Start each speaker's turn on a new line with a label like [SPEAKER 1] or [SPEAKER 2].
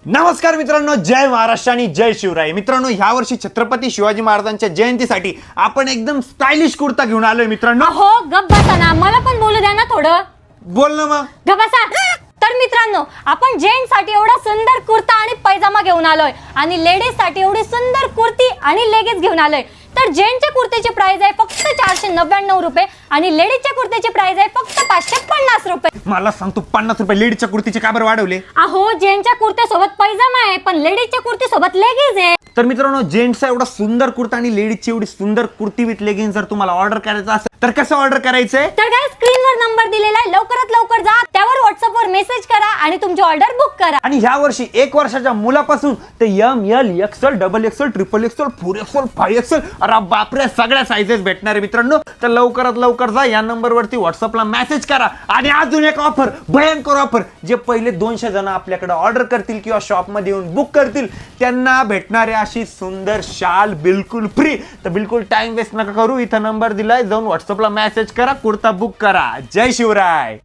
[SPEAKER 1] नमस्कार मित्रांनो, जय महाराष्ट्र आणि जय शिवराय. मित्रांनो, ह्या वर्षी छत्रपती शिवाजी महाराजांच्या जयंतीसाठी आपण एकदम स्टायलिश कुर्ता घेऊन आलोय. मित्रांनो
[SPEAKER 2] हो गप बसा ना, मला पण बोलू द्या ना थोडं.
[SPEAKER 1] बोल ना मग.
[SPEAKER 2] गप बसा. तर मित्रांनो, आपण जेंट्स साठी एवढा सुंदर कुर्ता आणि पैजामा घेऊन आलोय आणि लेडीज साठी एवढी सुंदर कुर्ती आणि लेगिन्स घेऊन आलोय. तर जेंट्सच्या कुर्तीची प्राइस आहे फक्त 499 रुपये आणि लेडीजच्या कुर्तीची प्राइस आहे फक्त 550 रुपये.
[SPEAKER 1] मला सांग, तू 50 रुपये लेडीजच्या कुर्तीचे का बरं वाढवले?
[SPEAKER 2] अहो, जेंट्सच्या कुर्त्यासोबत पैजामा आहे पण लेडीजच्या कुर्तीसोबत लेगिन्स आहे.
[SPEAKER 1] तर मित्रांनो, जेंट्सचा एवढा सुंदर कुर्ता आणि लेडीजची एवढी सुंदर कुर्ती विथ लेगिन्स जर तुम्हाला ऑर्डर करायचं असेल तर कसं ऑर्डर करायचंय?
[SPEAKER 2] तर काय, स्क्रीनवर नंबर दिलेला आहे, लवकरात लवकर जा, त्यावर व्हॉट्सअपवर मेसेज करा आणि तुमची ऑर्डर बुक करा.
[SPEAKER 1] आणि ह्या वर्षी 1 वर्षाच्या मुलापासून ते ML, XL, XXL, XXL, 4XL, 5XL, अरे बापरे, सगळ्या साइजेस भेटणार आहे मित्रांनो. तर लवकरात लवकर जा, या नंबरवरती व्हॉट्सअपला मेसेज करा. आणि अजून एक ऑफर, भयंकर ऑफर, जे पहिले 200 जण आपल्याकडे ऑर्डर करतील किंवा शॉपमध्ये येऊन बुक करतील त्यांना भेटणारे अशी सुंदर शाल बिलकुल फ्री. तर बिलकुल टाइम वेस्ट नका करू, इथं नंबर दिलाय, जाऊन व्हॉट्सअपला मेसेज करा, कुर्ता बुक करा. जय शिवराय.